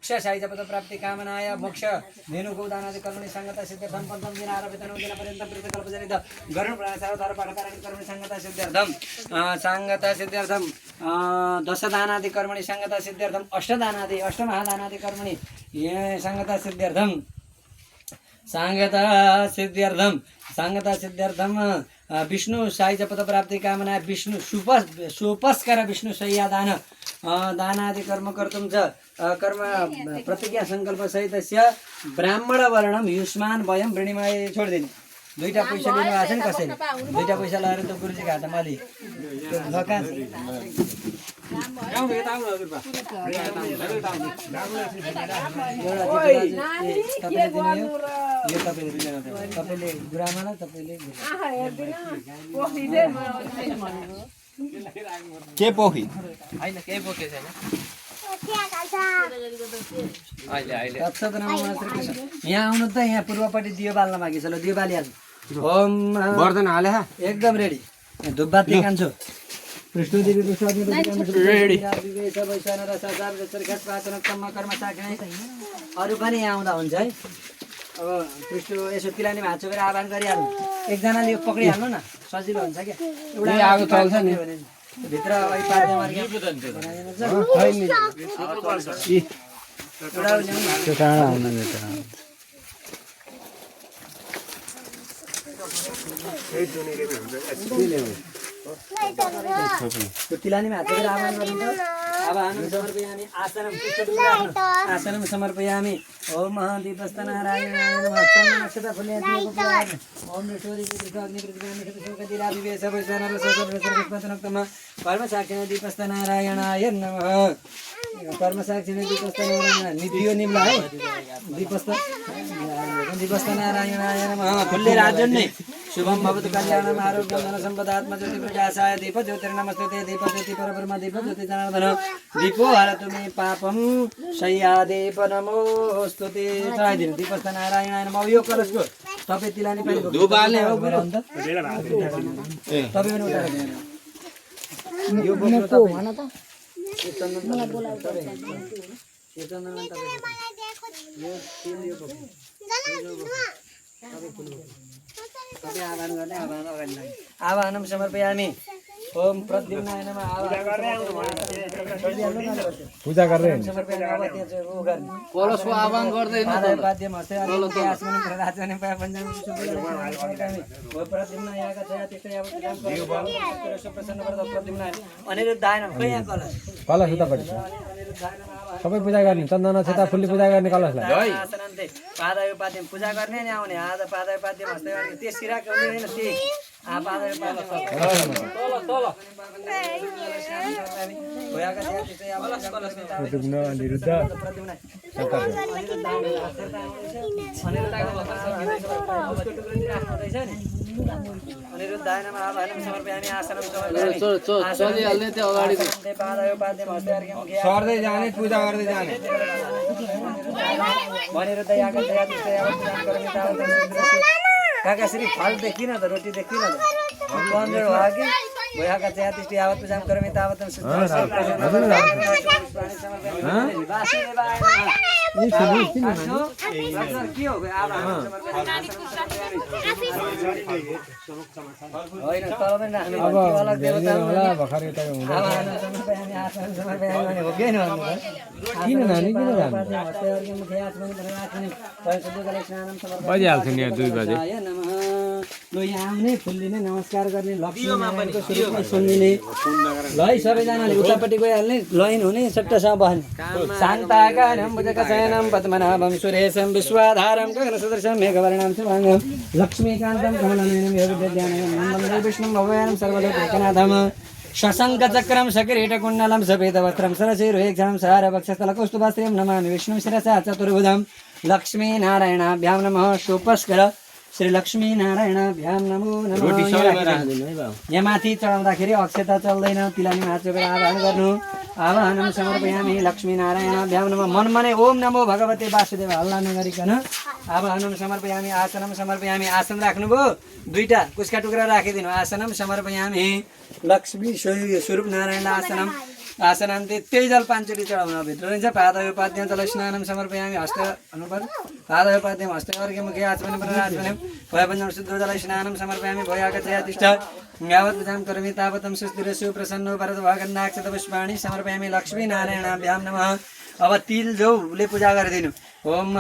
मोक्षशायीपद प्राप्ति कामनाय मोक्ष धेनु गोदानादि कर्मणि संगता सिद्ध्यर्थम पंचम दिन आरभ्य तनोदिन पर्यंतं प्रत्यकल्पजनित गरुण प्राणसारधार पाठकाराणि कर्मणि संगता सिद्ध्यर्थम संगता सिद्ध्यर्थम दशदानादि कर्मणि संगता सिद्ध्यर्थम अष्टदानादि अष्टमहादानादि कर्मणि संगता सिद्ध्यर्थम सांगता सिद्ध्यर्थम विष्णु साई पद प्राप्ति कामना विष्णु सुपस्कर विष्णु शय्यादान दानादि कर्म कर्तुं च कर्म प्रतिज्ञा संकल्प सहितस्य ब्राह्मण वर्णम युष्मान वयम वृणिमय छोडिदिनु दुईटा पैसा लिनु आछ नि कसैले दुईटा पैसा लगाएर त गुरुजीको हातमा अलि दोकान तपाईँले गुरामा तपाईँले के पोखी होइन केही बोकेको छैन यहाँ आउनु त यहाँ पूर्वपट्टि दियो बाल्न बाँकी छ ल दियो बालिहाल्नु ओम वर्धन हाले एकदम रेडी धुपबाती कान्छु कृष्णदेवी अरू पनि यहाँ आउँदा हुन्छ है अब कृष्ण यसो तिलानी भाँचो गरेर आह्वान गरिहाल्नु एकजनाले यो पक्रिहाल्नु न सजिलो हुन्छ क्या एउटा आगो चल्छ नि भित्र तिलानी हात गरेर आह्वान गर्नु आवाहनं समर्पयामि आसनं समर्पयामि ओम महादीपस्तनारायणाय नमः चन्दनक्षता फुल्यादि ओम कर्मसाक्षिणे दीपस्तनारायणाय नमः कर्मसाक्षिणे दीपस्तनारायण निधियो निम्ला है दीपस्तनारायणाय नमः फुल्ले राजन्ने शुभम भवतु कल्याणम आरोग्यम धन संपदा आत्मज्योति प्रकाशाय दीप ज्योतिर्नमस्ते दीप ज्योति परब्रह्म दीप ज्योति जनार्दन दीपो हरतु मे पापम शय्या दीप नमोस्तुते चढाइदिनु दीपस्थ नारायणाय नमः यो कलशको तपाईँ तिलानी पनि दुबाले हो तपाईँ पनि उठाएर यो बोक्नु भन त यो चन्दन मलाई बोलाउ यो चन्दन यो यो बोक्नु आह्वान गर्ने आह्वान अगाडि लाग्यो आह्वानं समर्पयामि ओम प्रद्युम्नाय नमः पूजा गर्दै कलशको आह्वान गर्दैन वाद्यम हस्ते अलिकति आसमनि प्रदाचने पाए पञ्चमी सुब्रह्मण्यम ओ प्रद्युम्नाय यागा छया त्यस्तै अब प्रसन्न गर्दा प्रद्युम्नाय अनिरुद्धाय नमः यहाँ कलश उतापट्टि सबै पूजा गर्ने चन्दन छेता फुल्ली पूजा गर्ने कलशलाई आसनन्ते पादयोपाद्यम पूजा गर्ने नि आउने आज पादयोपाद्यम हस्ते अनि त्यसतिर के हुँदैन त्यही सर्दै जाने पूजा गर्दै जाने काका श्री फल देखिन त रोटी देखिन त कमजोर भयो कि भयाका चिया त्यस्तै यावत पूजा गरौँ तावत होइन तल पनि राख्नु अलग देवता बजिहाल्छ नि 2 बजे यहाँ आउने फुल्लिने नमस्कार गर्ने लक्ष्मीनारायणको स्वरूपमा सुन्दिने ल है सबैजनाले उतापट्टि गइहाल्ने लाइन हुने सट्टासँग बस्ने शान्ताकारं भुजगशयनं पद्मनाभं सुरेशं विश्वाधारं गगनसदृशं मेघवर्णं शुभाङ्गं लक्ष्मीकान्तं कमलनयनं योगविद्यानयनं वन्दे विष्णुं भगवानं सर्वलोकैकनाथं शशङ्खचक्रं सकिरीटकुण्डलं सफेदवस्त्रं सरसिरुहेक्षणं सारवक्षस्थलकौस्तुभस्त्रियं नमामि विष्णुं शिरसा चतुर्भुजं लक्ष्मीनारायणाभ्यां नमः सुपस्कर श्री लक्ष्मी नारायणाभ्याम नमो नमः यहाँ माथि चढाउँदाखेरि अक्षता चल्दैन तिलानी माचोको आह्वान गर्नु आह्वानं समर्पयामि लक्ष्मी नारायणाभ्याम नमः मनमनै ओम नमो भगवते वासुदेव हल्ला नगरिकन आह्वानं समर्पयामि आसनं समर्पयामि आसन राख्नुभयो दुईटा कुसका टुक्रा राखिदिनु आसनं समर्पयामि लक्ष्मी स्वरूप नारायण आसनं आसनान्ते त्यही जल 5 चोटि चढाउन भित्र रहन्छ पादयोपाद्यं जल स्नानं समर्पयामि हस्त अनुपर पादयोपाद्यं हस्ते अर्घ्य मुखे आचमनं प्रराचमनं भयपञ्चम शुद्ध जल स्नानं समर्पयामि भयागतया तिष्ठ यावत् पूजां करोमि तावतं सुस्थिरस्यु प्रसन्नो भरतभागन्नाक्षत पुष्पाणि समर्पयामि लक्ष्मी नारायणाभ्यां नमः। अब तिल जौले पूजा गरिदिनु। ओम